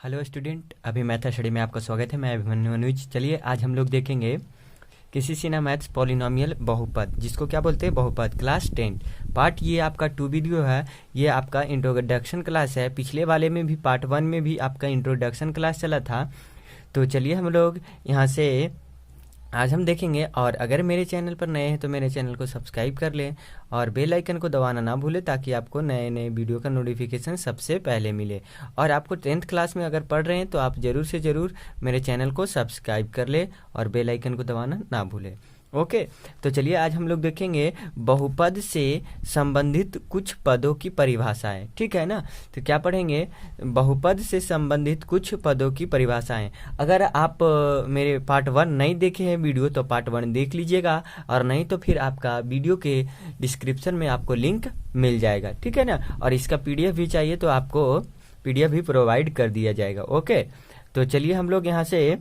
Hello student, अभी math study में आपका स्वागत है। मैं अभिमन्यु अनुज। चलिए आज हम लोग देखेंगे किसी सीना मैथ्स पॉलिनोमियल बहुपद, जिसको क्या बोलते हैं बहुपद, क्लास 10 पार्ट। ये आपका 2 वीडियो है। ये आपका इंट्रोडक्शन क्लास है। पिछले वाले में भी पार्ट 1 में भी आपका इंट्रोडक्शन क्लास चला था। तो चलिए हम लोग यहाँ से आज हम देखेंगे। और अगर मेरे चैनल पर नए हैं तो मेरे चैनल को सब्सक्राइब कर लें और बेल आइकन को दबाना ना भूलें, ताकि आपको नए नए वीडियो का नोटिफिकेशन सबसे पहले मिले। और आपको 10th क्लास में अगर पढ़ रहे हैं तो आप ज़रूर से ज़रूर मेरे चैनल को सब्सक्राइब कर लें और बेल आइकन को दबाना ना भूलें। ओके, तो चलिए आज हम लोग देखेंगे बहुपद से संबंधित कुछ पदों की परिभाषाएं। ठीक है ना। तो क्या पढ़ेंगे, बहुपद से संबंधित कुछ पदों की परिभाषाएं। अगर आप मेरे पार्ट 1 नहीं देखे हैं वीडियो तो पार्ट 1 देख लीजिएगा, और नहीं तो फिर आपका वीडियो के डिस्क्रिप्शन में आपको लिंक मिल जाएगा। ठीक है ना। और इसका पीडीएफ भी चाहिए तो आपको पीडीएफ भी प्रोवाइड कर दिया जाएगा। ओके, तो चलिए हम लोग यहाँ से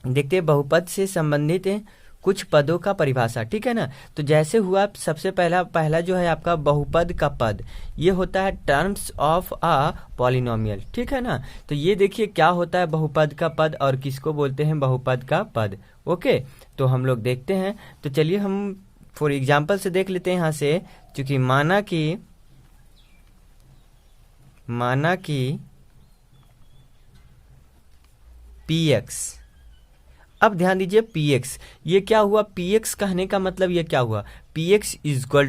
देखते हैं बहुपद से संबंधित कुछ पदों का परिभाषा। ठीक है ना। तो जैसे हुआ सबसे पहला जो है आपका बहुपद का पद, ये होता है टर्म्स ऑफ अ पॉलिनोमियल। ठीक है ना। तो ये देखिए क्या होता है बहुपद का पद और किसको बोलते हैं बहुपद का पद। ओके, तो हम लोग देखते हैं। तो चलिए हम फॉर एग्जाम्पल से देख लेते हैं यहाँ से। क्योंकि माना कि px, अब ध्यान दीजिए px, ये क्या हुआ, px कहने का मतलब ये क्या हुआ, px इक्वल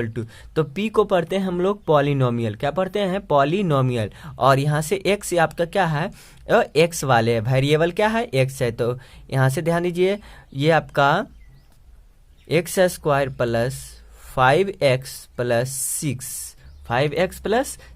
टू, तो p को पढ़ते हैं हम लोग पॉलिनोमियल। क्या पढ़ते हैं, पॉलिनोमियल। और यहाँ से x आपका क्या है, x वाले वेरिएबल क्या है, x है। तो यहाँ से ध्यान दीजिए, ये आपका x square plus 5x plus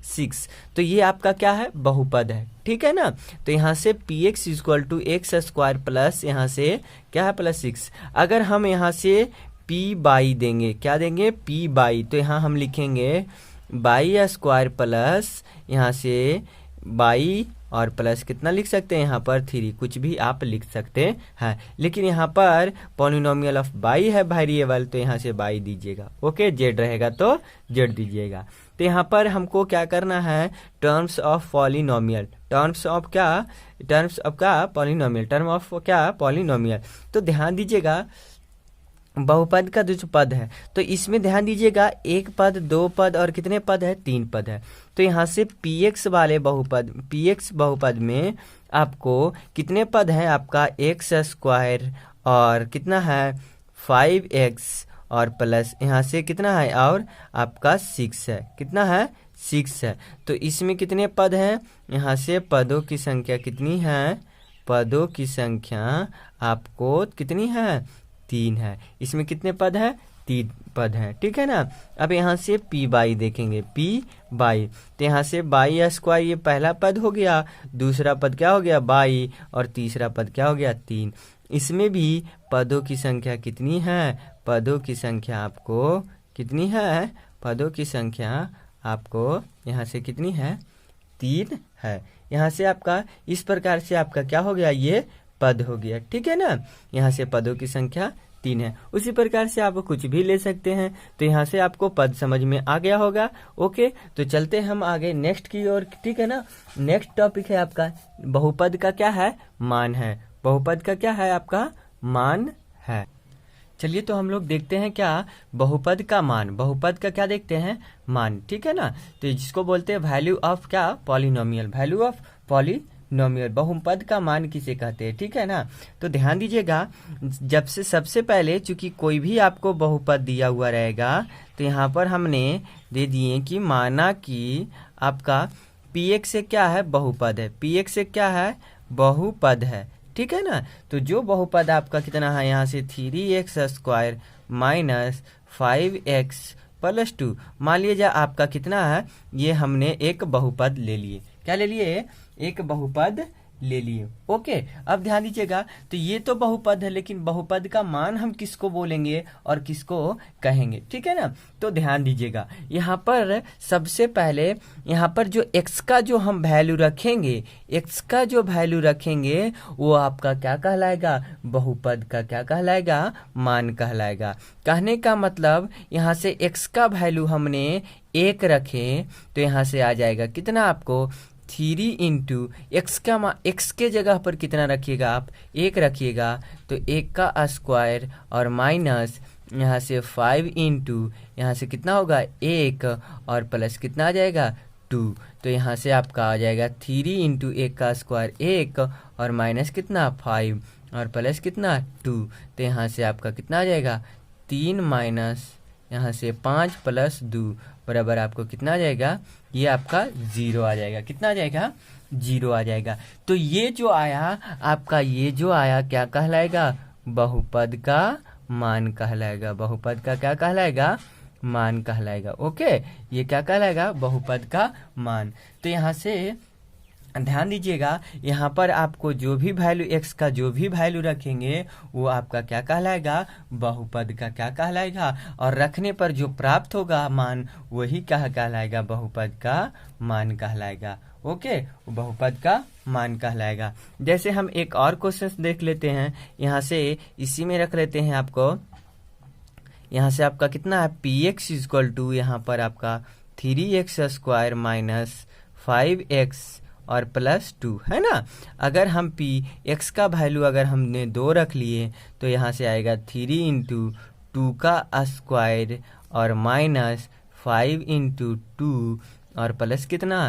6, तो ये आपका क्या है, बहुपद है। ठीक है ना। तो यहाँ से px equal to x square plus यहाँ से क्या है प्लस 6। अगर हम यहाँ से p बाई देंगे, क्या देंगे, p बाई, तो यहाँ हम लिखेंगे बाई स्क्वायर प्लस यहाँ से बाई और प्लस कितना लिख सकते हैं यहाँ पर 3, कुछ भी आप लिख सकते हैं। लेकिन यहाँ पर पॉलिनोमियल ऑफ बाई है वेरिएबल, तो यहाँ से बाई दीजिएगा। ओके, जेड रहेगा तो जेड दीजिएगा। तो यहाँ पर हमको क्या करना है, terms of polynomial, term of क्या पॉलिनोमियल। तो ध्यान दीजिएगा बहुपद का जो पद है, तो इसमें ध्यान दीजिएगा एक पद, दो पद और कितने पद है, 3 पद है। तो यहाँ से px वाले px बहुपद में आपको कितने पद हैं, आपका एक्स स्क्वायर और कितना है 5x और प्लस यहाँ से कितना है और आपका 6 है, कितना है 6 है। तो इसमें कितने पद हैं, यहाँ से पदों की संख्या कितनी है, पदों की संख्या आपको कितनी है, 3 है। इसमें कितने पद है, 3 पद हैं। ठीक है ना। अब यहाँ से p बाई देखेंगे, p बाई, तो यहाँ से बाई स्क्वायर ये पहला पद हो गया, दूसरा पद क्या हो गया बाई, और तीसरा पद क्या हो गया 3। इसमें भी पदों की संख्या कितनी है, पदों की संख्या आपको कितनी है, पदों की संख्या आपको यहाँ से कितनी है, 3 है। यहाँ से आपका इस प्रकार से आपका क्या हो गया, ये पद हो गया। ठीक है ना। यहाँ से पदों की संख्या 3 है। उसी प्रकार से आप कुछ भी ले सकते हैं। तो यहाँ से आपको पद समझ में आ गया होगा। ओके, तो चलते हम आगे नेक्स्ट की ओर। ठीक है ना। नेक्स्ट टॉपिक है आपका बहुपद का क्या है, मान है। बहुपद का क्या है, आपका मान है। चलिए तो हम लोग देखते हैं क्या, बहुपद का मान, बहुपद का क्या देखते हैं, मान। ठीक है ना। तो जिसको बोलते हैं वैल्यू ऑफ क्या, पॉलिनोमियल, वैल्यू ऑफ पॉलिनोमियल, बहुपद का मान किसे कहते हैं। ठीक है ना। तो ध्यान दीजिएगा, जब से सबसे पहले चूंकि कोई भी आपको बहुपद दिया हुआ रहेगा, तो यहाँ पर हमने दे दिए कि माना कि आपका px से क्या है, बहुपद है, px से क्या है, बहुपद है। ठीक है ना। तो जो बहुपद आपका कितना है, यहाँ से 3x square minus 5x plus 2, मान लीजिए आपका कितना है, ये हमने एक बहुपद ले लिए। क्या ले लिए, एक बहुपद ले लिए। ओके, अब ध्यान दीजिएगा, तो ये तो बहुपद है, लेकिन बहुपद का मान हम किसको बोलेंगे और किसको कहेंगे। ठीक है ना। तो ध्यान दीजिएगा, यहाँ पर सबसे पहले यहाँ पर जो x का जो हम वैल्यू रखेंगे, x का जो वैल्यू रखेंगे वो आपका क्या कहलाएगा, बहुपद का क्या कहलाएगा, मान कहलाएगा। कहने का मतलब यहाँ से x का वैल्यू हमने 1 रखें तो यहाँ से आ जाएगा कितना आपको 3 इंटू एक्स के जगह पर कितना रखिएगा आप, 1 रखिएगा, तो 1 का स्क्वायर और माइनस यहाँ से 5 इंटू यहाँ से कितना होगा 1 और प्लस कितना आ जाएगा 2। तो यहाँ से आपका आ जाएगा 3 इंटू 1 का स्क्वायर 1 और माइनस कितना 5 और प्लस कितना 2। तो यहाँ से आपका कितना आ जाएगा 3 माइनस यहाँ से 5 प्लस 2 बराबर आपको कितना आ जाएगा, ये आपका 0 आ जाएगा। कितना आ जाएगा, 0 आ जाएगा। तो ये जो आया आपका, ये जो आया क्या कहलाएगा, बहुपद का मान कहलाएगा। बहुपद का क्या कहलाएगा, मान कहलाएगा। ओके, ये क्या कहलाएगा, बहुपद का मान। तो यहाँ से ध्यान दीजिएगा, यहाँ पर आपको जो भी वैल्यू x का जो भी वैल्यू रखेंगे वो आपका क्या कहलाएगा, बहुपद का क्या कहलाएगा, और रखने पर जो प्राप्त होगा मान वही क्या कहलाएगा, बहुपद का मान कहलाएगा। ओके, बहुपद का मान कहलाएगा। जैसे हम एक और क्वेश्चन देख लेते हैं, यहाँ से इसी में रख लेते हैं आपको। यहाँ से आपका कितना है, px इक्वल टू यहाँ पर आपका 3x स्क्वायर माइनस 5x और प्लस 2 है ना। अगर हम x का वैल्यू अगर हमने 2 रख लिए तो यहाँ से आएगा 3 इंटू 2 का स्क्वायर और माइनस 5 इंटू 2 और प्लस कितना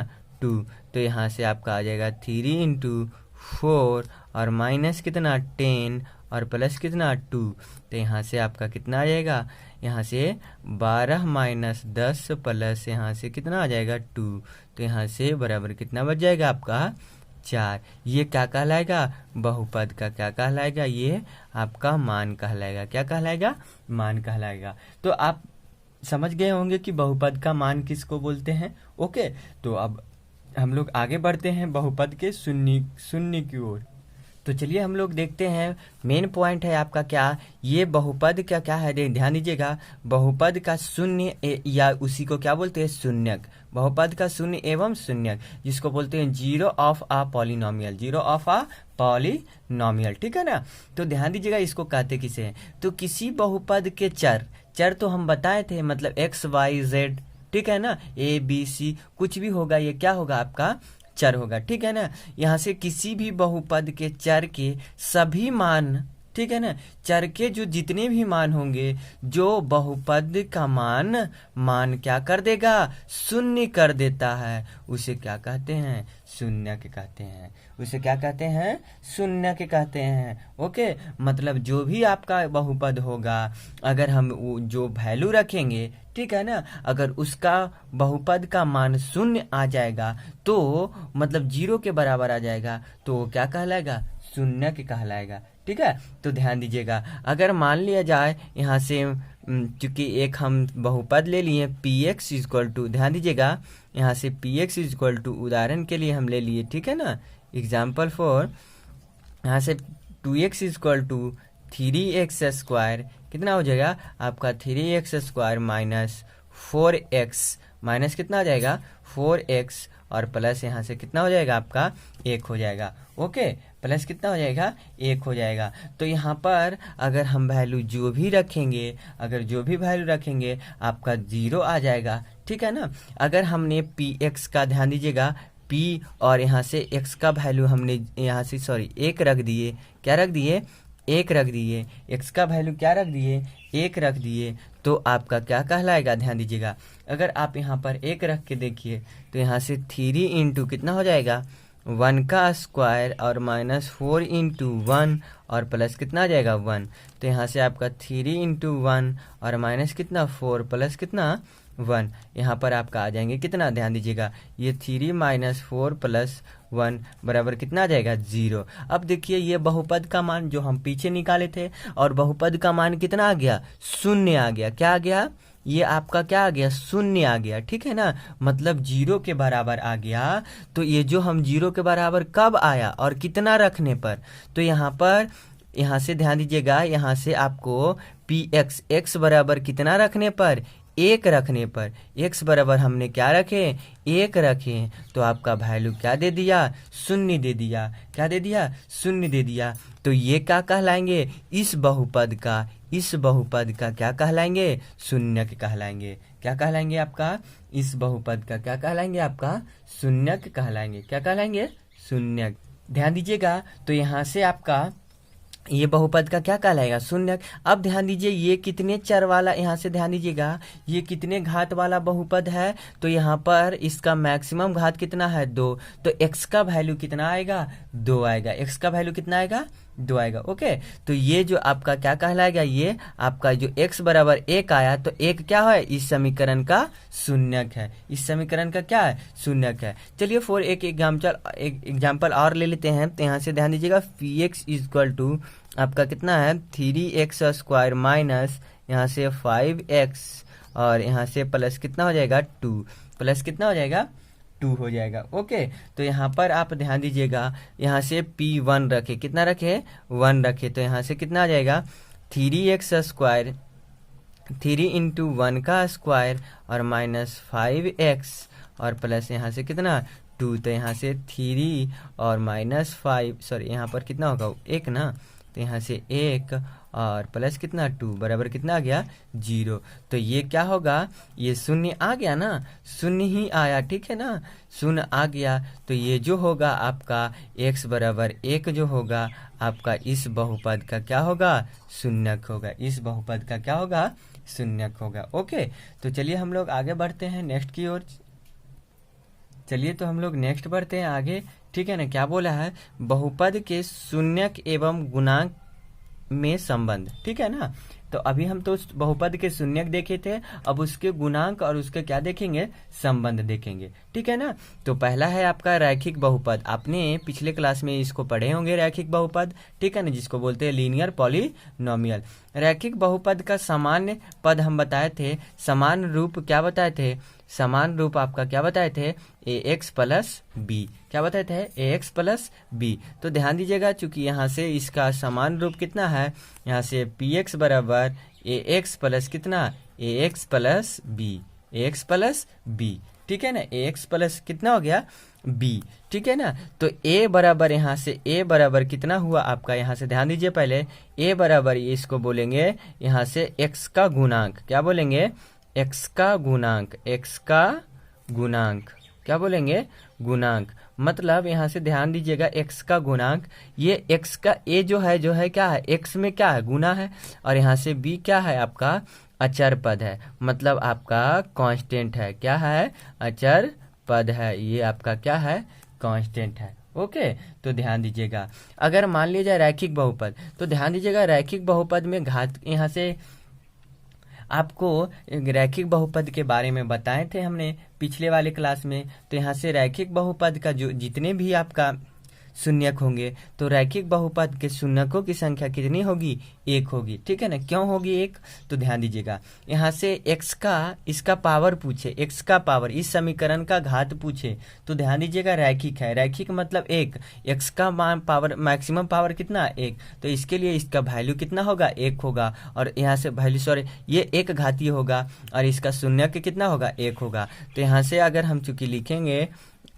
2। तो यहाँ से आपका आ जाएगा 3 इंटू 4 और माइनस कितना 10 और प्लस कितना 2। तो यहाँ से आपका कितना आ जाएगा, यहाँ से 12 माइनस 10 प्लस यहाँ से कितना आ जाएगा 2। तो यहाँ से बराबर कितना बच जाएगा आपका 4। ये क्या कहलाएगा, बहुपद का क्या कहलाएगा, ये आपका मान कहलाएगा। क्या कहलाएगा, मान कहलाएगा। तो आप समझ गए होंगे कि बहुपद का मान किसको बोलते हैं। ओके, तो अब हम लोग आगे बढ़ते हैं बहुपद के शून्य की ओर। तो चलिए हम लोग देखते हैं, मेन पॉइंट है आपका क्या, ये बहुपद का क्या है, ध्यान दीजिएगा। बहुपद का शून्य या उसी को क्या बोलते हैं, शून्यक। बहुपद का शून्य एवं शून्यक, जिसको बोलते हैं zero of a polynomial, zero of a polynomial, ठीक है ना। तो ध्यान दीजिएगा, इसको कहते किसे हैं, तो किसी बहुपद के चर तो हम बताए थे, मतलब x y z, ठीक है ना, a b c कुछ भी होगा, ये क्या होगा आपका चर होगा, ठीक है ना। यहाँ से किसी भी बहुपद के चर के सभी मान, ठीक है ना, चर के जो जितने भी मान होंगे, जो बहुपद का मान क्या कर देगा, शून्य कर देता है, उसे क्या कहते हैं, शून्य के कहते हैं। उसे क्या कहते हैं, शून्य के कहते हैं। ओके, मतलब जो भी आपका बहुपद होगा, अगर हम जो वैल्यू रखेंगे, ठीक है ना, अगर उसका बहुपद का मान शून्य आ जाएगा, तो मतलब 0 के बराबर आ जाएगा, तो वो क्या कहलाएगा, शून्य के कहलाएगा। ठीक है, तो ध्यान दीजिएगा, अगर मान लिया जाए यहाँ से, चूंकि एक हम बहुपद ले लिए px इक्वल टू, ध्यान दीजिएगा यहाँ से px इक्वल टू, उदाहरण के लिए हम ले लिए, ठीक है ना, एग्जाम्पल फॉर, यहाँ से 2x equal to 3x square कितना हो जाएगा आपका, 3x square minus 4x, minus कितना आ जाएगा 4x और प्लस यहाँ से कितना हो जाएगा आपका 1 हो जाएगा। ओके, प्लस कितना हो जाएगा 1 हो जाएगा। तो यहाँ पर अगर हम वैल्यू जो भी रखेंगे, अगर जो भी वैल्यू रखेंगे आपका 0 आ जाएगा, ठीक है ना। अगर हमने px का, ध्यान दीजिएगा, p और यहाँ से x का वैल्यू हमने यहाँ से 1 रख दिए, क्या रख दिए, 1 रख दिए, x का वैल्यू क्या रख दिए, 1 रख दिए, तो आपका क्या कहलाएगा, ध्यान दीजिएगा। अगर आप यहाँ पर 1 रख के देखिए तो यहाँ से 3 इंटू कितना हो जाएगा 1 का स्क्वायर और माइनस 4 इंटू 1 और प्लस कितना आ जाएगा 1। तो यहाँ से आपका 3 इंटू 1 और माइनस कितना 4 प्लस कितना 1, यहाँ पर आपका आ जाएंगे कितना, ध्यान दीजिएगा, ये 3 माइनस 4 प्लस 1 बराबर कितना आ जाएगा 0। अब देखिए ये बहुपद का मान जो हम पीछे निकाले थे, और बहुपद का मान कितना आ गया, शून्य आ गया। क्या आ गया, ये आपका क्या आ गया, शून्य आ गया, ठीक है ना, मतलब 0 के बराबर आ गया। तो ये जो हम 0 के बराबर कब आया और कितना रखने पर, तो यहाँ पर, यहाँ से ध्यान दीजिएगा, यहाँ से आपको px, x बराबर कितना रखने पर, 1 रखने पर, x बराबर हमने क्या रखे, 1 रखे, तो आपका वैल्यू क्या दे दिया, शून्य दे दिया। क्या दे दिया, शून्य दे दिया। तो ये क्या कहलाएंगे, इस बहुपद का क्या कहलाएंगे, शून्य के कहलाएंगे। क्या कहलाएंगे आपका, इस बहुपद का क्या कहलाएंगे आपका, शून्यक कहलाएंगे। क्या कहलाएंगे, शून्यक। ध्यान दीजिएगा, तो यहाँ से आपका ये बहुपद का क्या कहलाएगा, शून्यक। अब ध्यान दीजिए ये कितने चर वाला, यहाँ से ध्यान दीजिएगा ये कितने घात वाला बहुपद है, तो यहाँ पर इसका मैक्सिमम घात कितना है, 2। तो x का वैल्यू कितना आएगा, 2 आएगा। x का वैल्यू कितना आएगा, 2 आएगा। ओके, तो ये जो आपका क्या कहलाएगा, ये आपका जो x बराबर 1 आया, तो 1 क्या है, इस समीकरण का शून्यक है। इस समीकरण का क्या है, शून्यक है। चलिए फोर एक एग्जाम्पल और ले लेते हैं। तो यहाँ से ध्यान दीजिएगा, पी एक्स इक्वल टू आपका कितना है, 3x² माइनस यहाँ से 5x और यहाँ से प्लस कितना हो जाएगा, 2। प्लस कितना हो जाएगा, 2 हो जाएगा। ओके, तो यहाँ पर आप ध्यान दीजिएगा, यहाँ से P1 रखे, कितना रखे, 1 रखे, तो यहाँ से कितना आ जाएगा, 3x², 3 इंटू 1 का स्क्वायर और माइनस 5x और प्लस यहाँ से कितना, 2। तो यहाँ से 3 और माइनस 5, सॉरी यहाँ पर कितना होगा, 1 ना, तो यहाँ से 1 और प्लस कितना, 2 बराबर कितना आ गया, 0। तो ये क्या होगा, ये शून्य आ गया ना, शून्य ही आया, ठीक है ना, शून्य आ गया। तो ये जो होगा आपका x बराबर 1 जो होगा आपका, इस बहुपद का क्या होगा, शून्यक होगा। इस बहुपद का क्या होगा, शून्यक होगा। ओके, तो चलिए हम लोग आगे बढ़ते हैं नेक्स्ट की ओर। चलिए तो हम लोग नेक्स्ट बढ़ते हैं आगे, ठीक है ना। क्या बोला है, बहुपद के शून्यक एवं गुणांक में संबंध, ठीक है ना। तो अभी हम तो उस बहुपद के शून्यक देखे थे, अब उसके गुणांक और उसके क्या देखेंगे, संबंध देखेंगे, ठीक है ना। तो पहला है आपका रैखिक बहुपद। आपने पिछले क्लास में इसको पढ़े होंगे, रैखिक बहुपद, ठीक है ना, जिसको बोलते हैं लीनियर पॉलिनोमियल। रैखिक बहुपद का सामान्य पद हम बताए थे, समान रूप क्या बताए थे, समान रूप आपका क्या बताए थे, ax प्लस बी। क्या बताए थे, ax प्लस बी। तो ध्यान दीजिएगा, चूंकि यहाँ से इसका समान रूप कितना है, यहाँ से px बराबर ax प्लस कितना, ax plus b, ax plus b, ठीक है ना। ax प्लस कितना हो गया, b, ठीक है ना। तो a बराबर यहाँ से a बराबर कितना हुआ आपका, यहाँ से ध्यान दीजिए, पहले a बराबर इसको बोलेंगे यहाँ से x का गुणांक। क्या बोलेंगे, x का गुणांक, x का गुणांक, क्या बोलेंगे, गुणांक। मतलब यहाँ से ध्यान दीजिएगा, x का गुणांक, ये x का a जो है क्या है, x में क्या है, गुना है, और यहाँ से b क्या है आपका, अचर पद है, मतलब आपका कांस्टेंट है। क्या है, अचर पद है, ये आपका क्या है, कांस्टेंट है। ओके, तो ध्यान दीजिएगा, अगर मान लिया जाए रैखिक बहुपद, तो ध्यान दीजिएगा रैखिक बहुपद में घात, यहाँ से आपको रैखिक बहुपद के बारे में बताए थे हमने पिछले वाले क्लास में। तो यहाँ से रैखिक बहुपद का जो जितने भी आपका शून्यक होंगे, तो रैखिक बहुपद के शून्यकों की संख्या कितनी होगी, 1 होगी, ठीक है ना। क्यों होगी 1, तो ध्यान दीजिएगा, यहाँ से x का, इसका पावर पूछे, x का पावर, इस समीकरण का घात पूछे, तो ध्यान दीजिएगा रैखिक है। रैखिक मतलब 1, x का मान पावर, मैक्सिमम पावर कितना, 1, तो इसके लिए इसका वैल्यू कितना होगा, 1 होगा, और यहाँ से वैल्यू, सॉरी ये एक घातीय होगा, और इसका शून्यक कितना होगा, 1 होगा। तो यहाँ से अगर हम चूंकि लिखेंगे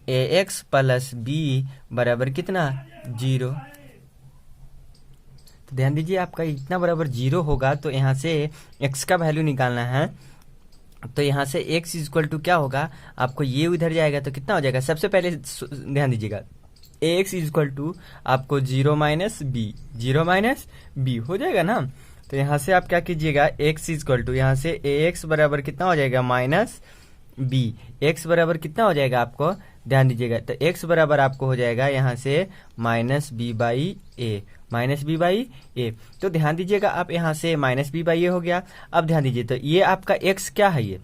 ax प्लस बी बराबर कितना, 0, तो ध्यान दीजिए आपका इतना बराबर 0 होगा, तो यहाँ से x का वैल्यू निकालना है। तो यहाँ से x इक्वल टू क्या होगा, आपको ये उधर जाएगा तो कितना हो जाएगा, सबसे पहले ध्यान दीजिएगा, ax इक्वल टू आपको 0 माइनस बी, 0 माइनस बी हो जाएगा ना। तो यहाँ से आप क्या कीजिएगा, x इक्वल टू यहाँ से ax बराबर कितना हो जाएगा, माइनस बी। x बराबर कितना हो जाएगा आपको, ध्यान दीजिएगा, तो x बराबर आपको हो जाएगा यहाँ से minus b by a, minus b by a. तो ध्यान दीजिएगा, आप यहाँ से माइनस बी बाई ए हो गया। अब ध्यान दीजिए, तो ये आपका x क्या है, ये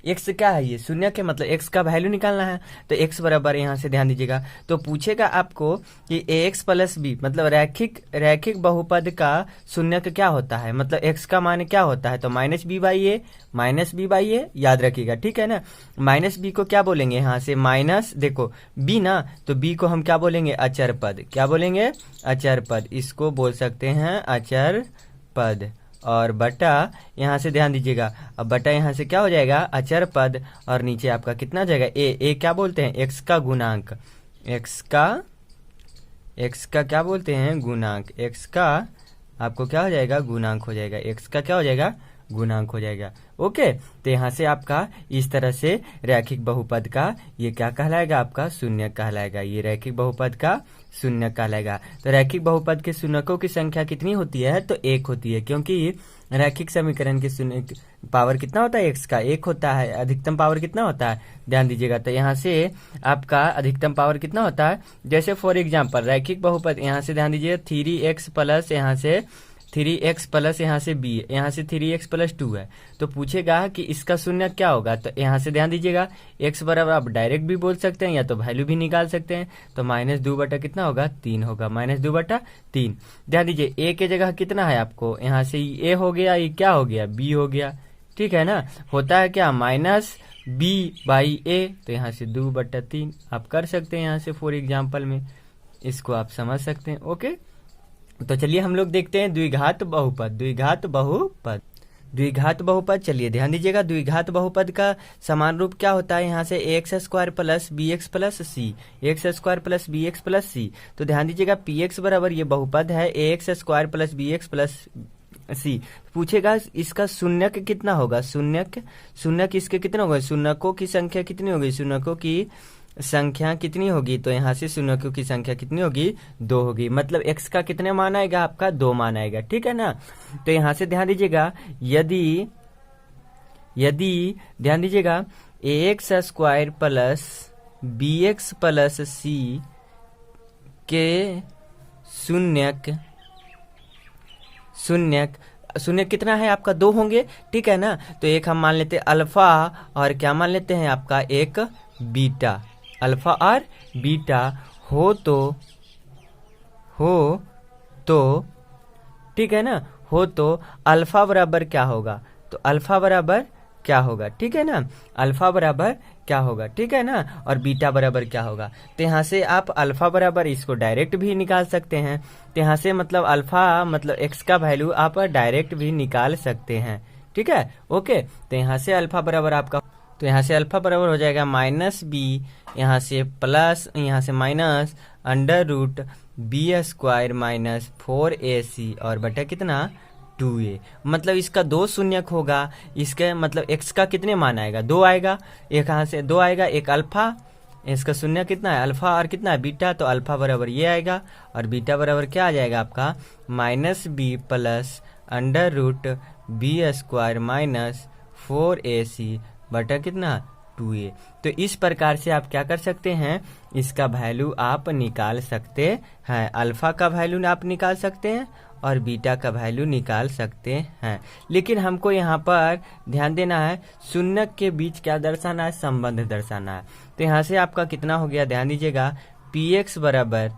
x क्या है, ये शून्य के, मतलब x का वैल्यू निकालना है। तो x बराबर यहाँ से ध्यान दीजिएगा, तो पूछेगा आपको कि ax प्लस बी, मतलब रैखिक बहुपद का शून्य क्या होता है, मतलब x का मान क्या होता है, तो minus b by a, minus b by a, याद रखिएगा, ठीक है ना। माइनस बी को क्या बोलेंगे, यहाँ से माइनस, देखो b ना, तो b को हम क्या बोलेंगे, अचर पद। क्या बोलेंगे, अचर पद, इसको बोल सकते हैं अचर पद। और बटा, यहाँ से ध्यान दीजिएगा, अब बटा यहाँ से क्या हो जाएगा, अचर पद, और नीचे आपका कितना जाएगा, ए क्या बोलते हैं, x का गुणांक, x का क्या बोलते हैं, गुणांक, x का आपको क्या हो जाएगा, गुणांक हो जाएगा, x का क्या हो जाएगा, गुणांक हो जाएगा। ओके, तो यहाँ से आपका इस तरह से रैखिक बहुपद का ये क्या कहलाएगा, आपका शून्य कहलाएगा। ये रैखिक बहुपद का शून्य कहलाएगा। तो रैखिक बहुपद के शून्यकों की संख्या कितनी होती है, तो 1 होती है, क्योंकि रैखिक समीकरण के शून्य पावर कितना होता है, एक्स का 1 होता है। अधिकतम पावर कितना होता है, ध्यान दीजिएगा। तो यहाँ से आपका अधिकतम पावर कितना होता है, जैसे फॉर एग्जाम्पल रैखिक बहुपद, यहाँ से ध्यान दीजिए 3x प्लस यहाँ से 3x प्लस यहाँ से b, यहाँ से 3x प्लस 2 है। तो पूछेगा कि इसका शून्य क्या होगा, तो यहाँ से ध्यान दीजिएगा x बराबर आप डायरेक्ट भी बोल सकते हैं या तो वैल्यू भी निकाल सकते हैं। तो -2 बटा कितना होगा, 3 होगा, -2 बटा 3। ध्यान दीजिए a के जगह कितना है आपको, यहाँ से a हो गया, ये क्या हो गया, b हो गया, ठीक है ना। होता है क्या, -b/a, तो यहाँ से 2 बटा 3 आप कर सकते हैं यहाँ से फॉर एग्जाम्पल में, इसको आप समझ सकते हैं। ओके, तो चलिए हम लोग देखते हैं द्विघात बहुपद। द्विघात बहुपद चलिए ध्यान दीजिएगा। द्विघात बहुपद का समान रूप क्या होता है, यहाँ से ax² plus bx plus c, ax² plus bx plus c। तो ध्यान दीजिएगा px बराबर ये बहुपद है ax² plus bx plus c। पूछेगा इसका शून्यक कितना होगा, शून्यक इसके कितने होगा, शून्यकों की संख्या कितनी होगी, शून्यकों की संख्या कितनी होगी, तो यहाँ से शून्यकों की संख्या कितनी होगी, 2 होगी। मतलब x का कितने मान आएगा, आपका 2 मान आएगा, ठीक है ना। तो यहाँ से ध्यान दीजिएगा, यदि ध्यान दीजिएगा ax² plus bx plus c के शून्य कितना है आपका, 2 होंगे, ठीक है ना। तो एक हम मान लेते हैं अल्फा और क्या मान लेते हैं आपका एक बीटा, अल्फा और बीटा हो तो ठीक है ना, हो तो अल्फा बराबर क्या होगा, तो अल्फा बराबर क्या होगा, ठीक है ना, अल्फा बराबर क्या होगा, ठीक है ना, और बीटा बराबर क्या होगा। तो यहाँ से आप अल्फा बराबर इसको डायरेक्ट भी निकाल सकते हैं। तो यहाँ से मतलब अल्फा मतलब एक्स का वैल्यू आप डायरेक्ट भी निकाल सकते हैं, ठीक है। ओके, तो यहाँ से अल्फा बराबर आपका, तो यहाँ से अल्फा बराबर हो जाएगा -b, यहाँ से प्लस, यहाँ से माइनस √b² माइनस 4ac और बटा कितना 2a। मतलब इसका 2 शून्यक होगा, इसके मतलब x का कितने मान आएगा, 2 आएगा, एक यहाँ से 2 आएगा, एक अल्फा, इसका शून्य कितना है अल्फा और कितना है बीटा, तो अल्फा बराबर ये आएगा और बीटा बराबर क्या आ जाएगा आपका -b plus √b² minus 4ac बटा कितना 2a। तो इस प्रकार से आप क्या कर सकते हैं, इसका वैल्यू आप निकाल सकते हैं, अल्फा का वैल्यू आप निकाल सकते हैं और बीटा का वैल्यू निकाल सकते हैं। लेकिन हमको यहाँ पर ध्यान देना है, शून्यक के बीच क्या दर्शाना है, संबंध दर्शाना है। तो यहाँ से आपका कितना हो गया, ध्यान दीजिएगा px बराबर,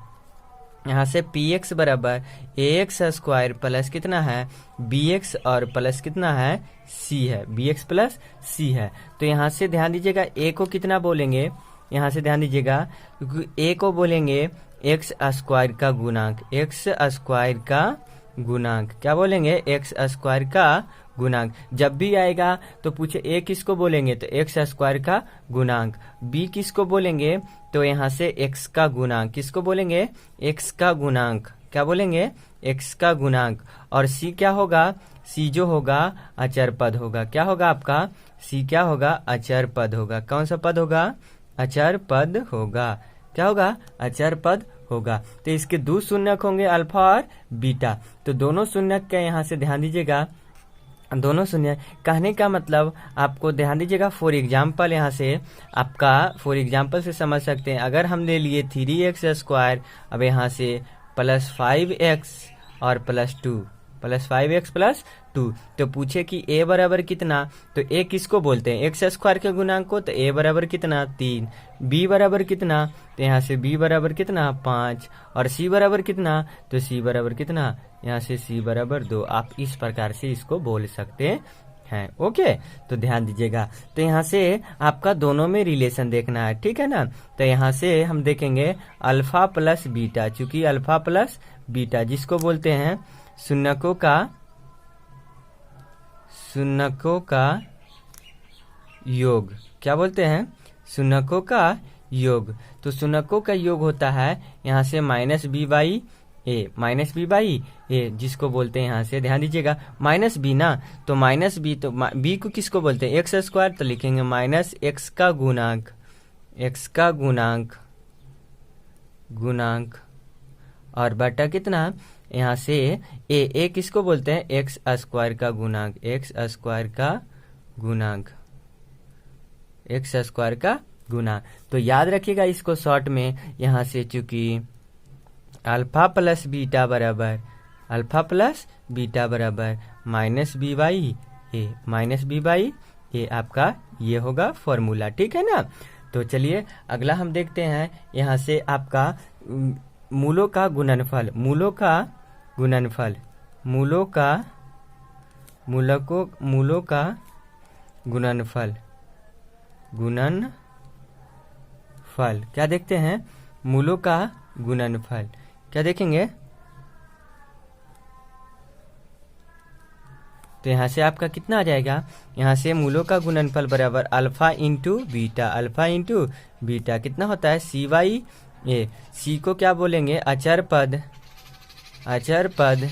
यहाँ से px बराबर ax² प्लस कितना है bx और प्लस कितना है c है, bx प्लस c है। तो यहाँ से ध्यान दीजिएगा a को कितना बोलेंगे, यहाँ से ध्यान दीजिएगा a को बोलेंगे x² का गुणांक, x² का गुणांक, क्या बोलेंगे x² का गुणांक। जब भी आएगा तो पूछे a किसको बोलेंगे, तो x² का गुणांक, b किसको बोलेंगे, तो यहाँ से x का गुणांक, किसको बोलेंगे x का गुणांक, क्या बोलेंगे x का गुणांक। और c क्या होगा, c जो होगा अचर पद होगा, क्या होगा आपका c क्या होगा, अचर पद होगा। कौन सा पद होगा, अचर पद होगा, क्या होगा अचर पद होगा। तो इसके 2 शून्यक होंगे अल्फा और बीटा, तो दोनों शून्यक का यहाँ से ध्यान दीजिएगा, दोनों शून्य कहने का मतलब आपको ध्यान दीजिएगा। फॉर एग्जाम्पल यहाँ से आपका फॉर एग्जाम्पल से समझ सकते हैं, अगर हम ले लिए 3x², अब यहाँ से प्लस 5x और प्लस 2, प्लस 5x प्लस 2, तो पूछे कि a बराबर कितना, तो a किसको बोलते हैं x² के गुणांक को, तो a बराबर कितना 3, b बराबर कितना, तो यहाँ से b बराबर कितना 5 और c बराबर कितना, तो c बराबर कितना, यहाँ से c बराबर 2। आप इस प्रकार से इसको बोल सकते हैं। ओके, तो ध्यान दीजिएगा। तो यहाँ से आपका दोनों में रिलेशन देखना है, ठीक है ना। तो यहाँ से हम देखेंगे अल्फा प्लस बीटा, चूंकि अल्फा प्लस बीटा जिसको बोलते हैं शून्यकों का योग, क्या बोलते हैं शून्यकों का योग। तो शून्यकों का योग होता है यहाँ से -b/a a minus b by a, जिसको बोलते हैं यहाँ से ध्यान दीजिएगा माइनस बी ना, तो माइनस बी, तो बी को किसको बोलते हैं एक्स स्क्वायर, तो लिखेंगे माइनस एक्स का गुणांक, एक्स का गुणांक गुणांक और बटा कितना यहाँ से ए किसको बोलते हैं एक्स स्क्वायर का गुणांक, एक्स स्क्वायर का गुणांक, एक्स स्क्वायर का गुणांक। तो याद रखिएगा इसको शॉर्ट में यहाँ से, चूंकि अल्फा प्लस बीटा बराबर, अल्फा प्लस बीटा बराबर minus b by a, minus b by a आपका ये होगा फॉर्मूला, ठीक है ना। तो चलिए अगला हम देखते हैं यहाँ से आपका मूलों का गुणनफल, मूलों का गुणनफल, मूलों का गुणनफल, गुणनफल क्या देखते हैं, मूलों का गुणनफल क्या देखेंगे, तो यहाँ से आपका कितना आ जाएगा, यहाँ से मूलों का गुणनफल बराबर alpha into beta, alpha into beta कितना होता है सी बाई ए, सी को क्या बोलेंगे अचर पद, अचर पद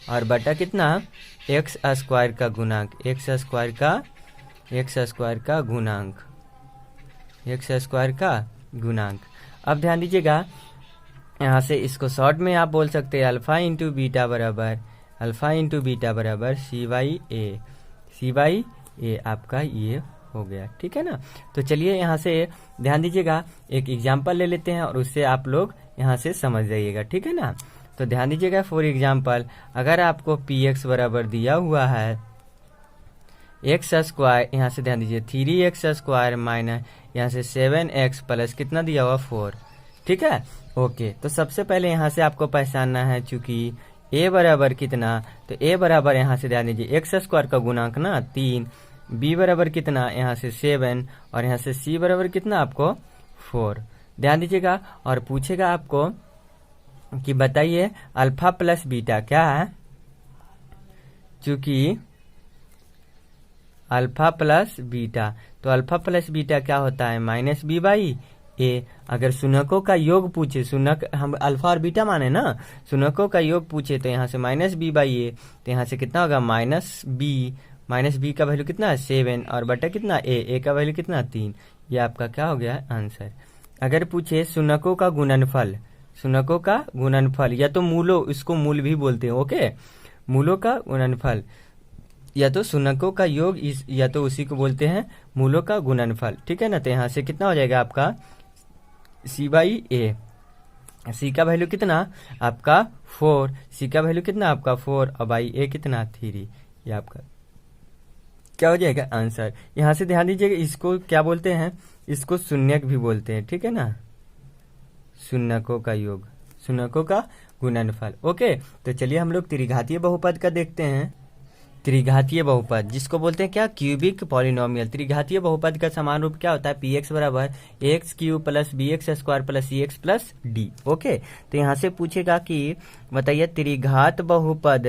और बटा कितना एक्स स्क्वायर का गुणांक, एक्स स्क्वायर का, एक्स स्क्वायर का गुणांक, एक्स स्क्वायर का गुणांक। अब ध्यान दीजिएगा यहाँ से इसको शॉर्ट में आप बोल सकते हैं अल्फा इंटू बीटा बराबर, अल्फा इंटू बीटा बराबर सी by A, C by a आपका ये हो गया, ठीक है ना। तो चलिए यहाँ से ध्यान दीजिएगा एक एग्जाम्पल ले लेते हैं और उससे आप लोग यहाँ से समझ जाइएगा, ठीक है ना। तो ध्यान दीजिएगा फॉर एग्जाम्पल, अगर आपको पी एक्स बराबर दिया हुआ है एक्स स्क्वायर, यहाँ से ध्यान दीजिए 3x स्क्वायर माइनस यहाँ से 7x प्लस कितना दिया हुआ 4, ठीक है ओके। तो सबसे पहले यहाँ से आपको पहचानना है, चूंकि a बराबर कितना, तो a बराबर यहाँ से ध्यान दीजिए एक्स स्क्वायर का गुणांक ना 3, b बराबर कितना यहाँ से 7 और यहाँ से c बराबर कितना आपको 4, ध्यान दीजिएगा। और पूछेगा आपको कि बताइए अल्फा प्लस बीटा क्या है, चूंकि अल्फा प्लस बीटा, तो अल्फा प्लस बीटा क्या होता है माइनस बी बाई ए। अगर शून्यकों का योग पूछे, शून्यक हम अल्फा और बीटा माने ना, शून्यकों का योग पूछे तो यहाँ से माइनस बी बाई ए, तो यहाँ से कितना होगा माइनस बी का वैल्यू कितना है 7 और बटा कितना ए का वैल्यू कितना 3, ये आपका क्या हो गया आंसर। अगर पूछे शून्यकों का गुणनफल, शून्यकों का गुणनफल या तो मूलों, इसको मूल भी बोलते हैं ओके, मूलों का गुणनफल या तो शून्यकों का योग या तो उसी को बोलते हैं मूलों का गुणनफल, ठीक है ना। तो यहाँ से कितना हो जाएगा आपका सी बाई ए, सी का वैल्यू कितना आपका 4, सी का वैल्यू कितना आपका 4 और बाई ए कितना 3, ये आपका क्या हो जाएगा आंसर। यहाँ से ध्यान दीजिएगा इसको क्या बोलते हैं, इसको शून्यक भी बोलते हैं, ठीक है ना, शून्यकों का योग, शून्यकों का गुणनफल ओके। तो चलिए हम लोग त्रिघातीय बहुपद का देखते हैं। त्रिघातीय बहुपद जिसको बोलते हैं क्या क्यूबिक पॉलिनोमियल, त्रिघातीय बहुपद का समान रूप क्या होता है पी एक्स बराबर x Q plus b x square plus c x plus d okay. तो यहाँ से पूछेगा कि बताइए त्रिघात बहुपद,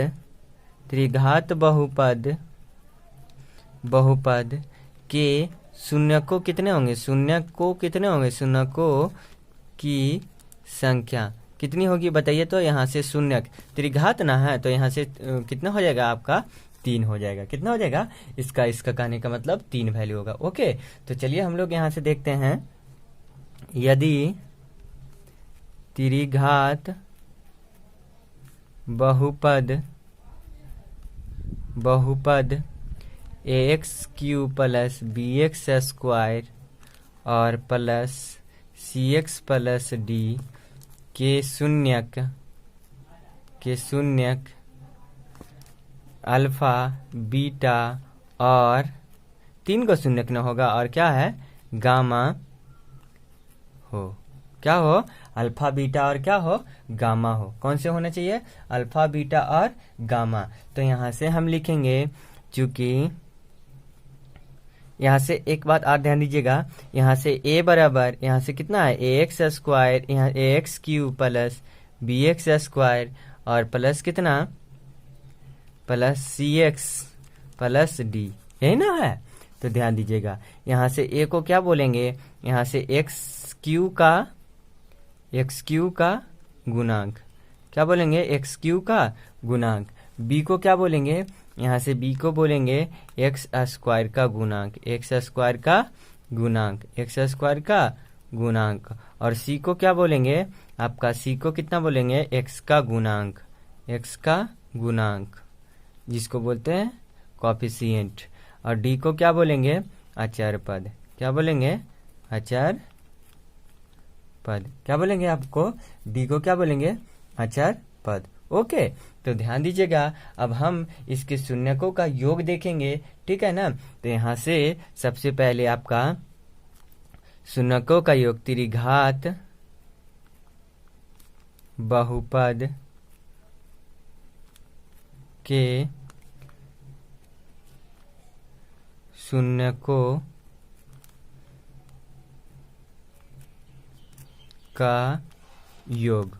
त्रिघात बहुपद, बहुपद के शून्यकों कितने होंगे, शून्यकों कितने होंगे, शून्यकों की संख्या कितनी होगी बताइए। तो यहाँ से शून्यक त्रिघात ना है तो यहाँ से कितना हो जाएगा आपका 3 हो जाएगा, कितना हो जाएगा इसका कहने का मतलब 3 वैल्यू होगा ओके। तो चलिए हम लोग यहाँ से देखते हैं, यदि त्रिघात बहुपद, बहुपद x Q plus b x square और plus c x plus d के शून्यक, के शून्यक अल्फा बीटा और 3 को शून्यक न होगा और क्या है गामा हो, क्या हो अल्फा बीटा और क्या हो गामा हो, कौन से होना चाहिए अल्फा बीटा और गामा। तो यहाँ से हम लिखेंगे, चूंकि यहाँ से एक बात और ध्यान दीजिएगा, यहाँ से a बराबर यहाँ से कितना है ए एक्स स्क्वायर, यहाँ a x Q plus b x square और प्लस कितना plus c x plus d, यही ना है। तो ध्यान दीजिएगा यहाँ से a को क्या बोलेंगे, यहाँ से एक्स क्यू का गुणांक, क्या बोलेंगे, एक्स क्यू का गुणांक। बी को क्या बोलेंगे, यहाँ से बी को बोलेंगे एक्स स्क्वायर का गुणांक, एक्स स्क्वायर का गुणांक, एक्स स्क्वायर का गुणांक। और सी को क्या बोलेंगे, आपका सी को कितना बोलेंगे, एक्स का गुणांक, एक्स का गुणांक जिसको बोलते हैं कोएफिशिएंट। और डी को क्या बोलेंगे, अचर पद। क्या बोलेंगे, अचर पद। क्या बोलेंगे आपको, डी को क्या बोलेंगे, अचर पद। ओके, तो ध्यान दीजिएगा, अब हम इसके शून्यकों का योग देखेंगे, ठीक है ना। तो यहाँ से सबसे पहले आपका शून्यकों का योग त्रिघात बहुपद के शून्यकों का योग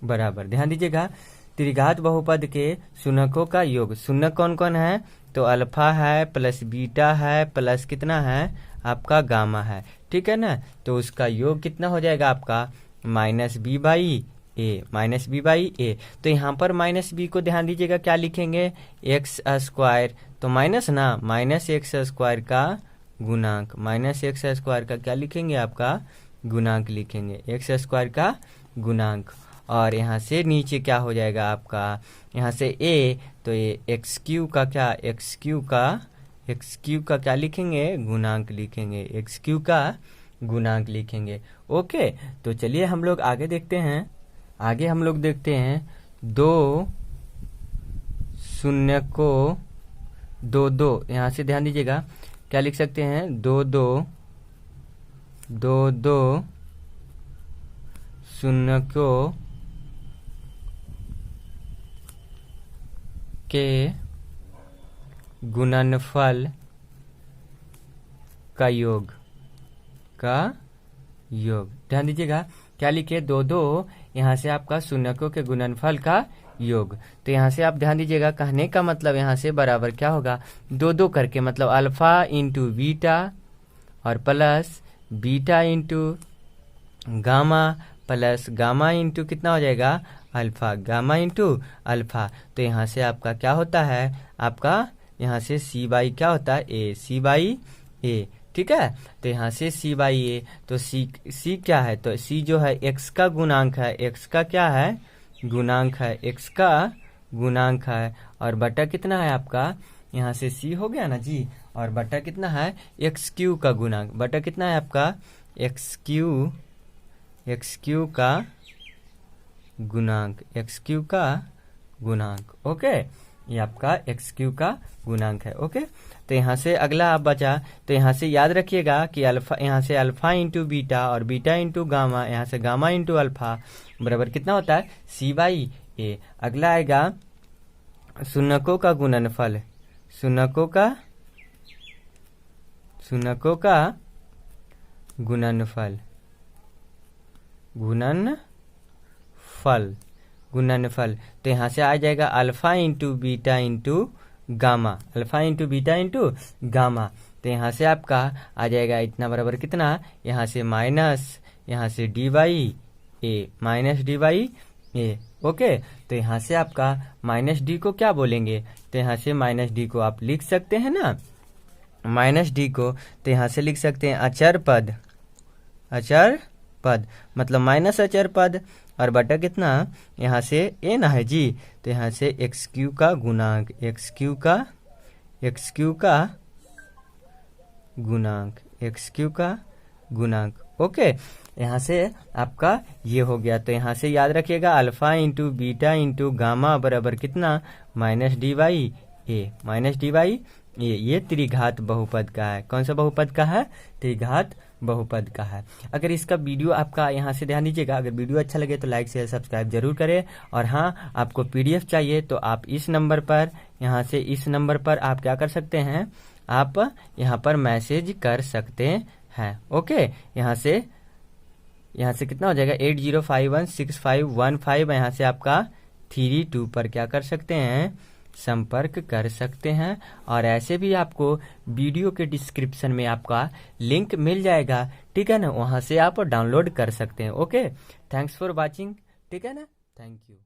बराबर, ध्यान दीजिएगा, त्रिघात बहुपद के शून्यकों का योग। शून्य कौन कौन है, तो अल्फा है प्लस बीटा है प्लस कितना है आपका गामा है, ठीक है ना। तो उसका योग कितना हो जाएगा आपका minus b by a, minus b by a. तो यहाँ पर माइनस बी को ध्यान दीजिएगा क्या लिखेंगे, एक्स स्क्वायर, तो माइनस ना, माइनस एक्स स्क्वायर का गुणांक, माइनस एक्स स्क्वायर का क्या लिखेंगे आपका गुणांक लिखेंगे, एक्स स्क्वायर का गुणांक। और यहाँ से नीचे क्या हो जाएगा आपका, यहाँ से ए, तो ये एक्स क्यू का क्या, एक्स क्यू का क्या लिखेंगे, गुणांक लिखेंगे, एक्स क्यू का गुणांक लिखेंगे। ओके, तो चलिए हम लोग आगे देखते हैं। आगे हम लोग देखते हैं दो शून्यकों, दो, यहाँ से ध्यान दीजिएगा क्या लिख सकते हैं, दो शून्यकों के गुणनफल का योग, ध्यान दीजिएगा क्या लिखे, दो, यहाँ से आपका शून्यकों के गुणनफल का योग। तो यहाँ से आप ध्यान दीजिएगा, कहने का मतलब यहाँ से बराबर क्या होगा, दो करके, मतलब अल्फा इंटू बीटा और plus beta into gamma plus gamma into कितना हो जाएगा अल्फा, गामा इंटू अल्फा। तो यहाँ से आपका क्या होता है, आपका यहाँ से सी बाई क्या होता है, ए, सी बाई ए, ठीक है। तो यहाँ से सी बाई ए, तो सी क्या है, तो सी जो है एक्स का गुणांक है, एक्स का क्या है गुणांक है, एक्स का गुणांक है। और बटा कितना है आपका, यहाँ से सी हो गया ना जी, और बटा कितना है एक्स क्यू का गुणांक, बटा कितना है आपका एक्स क्यू का गुणांक, एक्स क्यू का गुणांक। ओके, ये आपका एक्स क्यू का गुणांक है। ओके, तो यहाँ से अगला आप बचा, तो यहाँ से याद रखिएगा कि अल्फा, यहाँ से अल्फा इंटू बीटा और बीटा इंटू गामा, यहाँ से गामा इंटू अल्फा बराबर कितना होता है सी बाई ए। अगला आएगा शून्यकों का गुणनफल, शून्यकों का गुणनफल। तो यहाँ से आ जाएगा alpha into beta into gamma, alpha into beta into gamma. तो यहाँ से आपका आ जाएगा इतना बराबर कितना, यहाँ से माइनस, यहाँ से D by a, minus d by A. Okay, तो यहाँ से आपका माइनस डी को क्या बोलेंगे, तो यहाँ से माइनस डी को आप लिख सकते हैं ना, माइनस डी को, तो यहाँ से लिख सकते हैं अचर पद, मतलब माइनस अचर पद, और बटा कितना यहाँ से ए ना है जी, तो यहाँ से एक्स क्यू का गुणांक, एक्स क्यू का गुणांक। ओके, यहाँ से आपका ये हो गया। तो यहाँ से याद रखिएगा alpha into beta into gamma बराबर कितना minus d by a, minus d by a. ये त्रिघात बहुपद का है। कौन सा बहुपद का है, त्रिघात बहुपद का है। अगर इसका वीडियो आपका, यहाँ से ध्यान दीजिएगा, अगर वीडियो अच्छा लगे तो लाइक शेयर सब्सक्राइब जरूर करें। और हाँ, आपको पीडीएफ चाहिए तो आप इस नंबर पर, यहाँ से इस नंबर पर आप क्या कर सकते हैं, आप यहाँ पर मैसेज कर सकते हैं। ओके, यहाँ से कितना हो जाएगा 80516515, यहाँ से आपका 32 पर क्या कर सकते हैं, संपर्क कर सकते हैं। और ऐसे भी आपको वीडियो के डिस्क्रिप्शन में आपका लिंक मिल जाएगा, ठीक है ना, वहाँ से आप डाउनलोड कर सकते हैं। ओके, थैंक्स फॉर वॉचिंग, ठीक है ना। Thank you.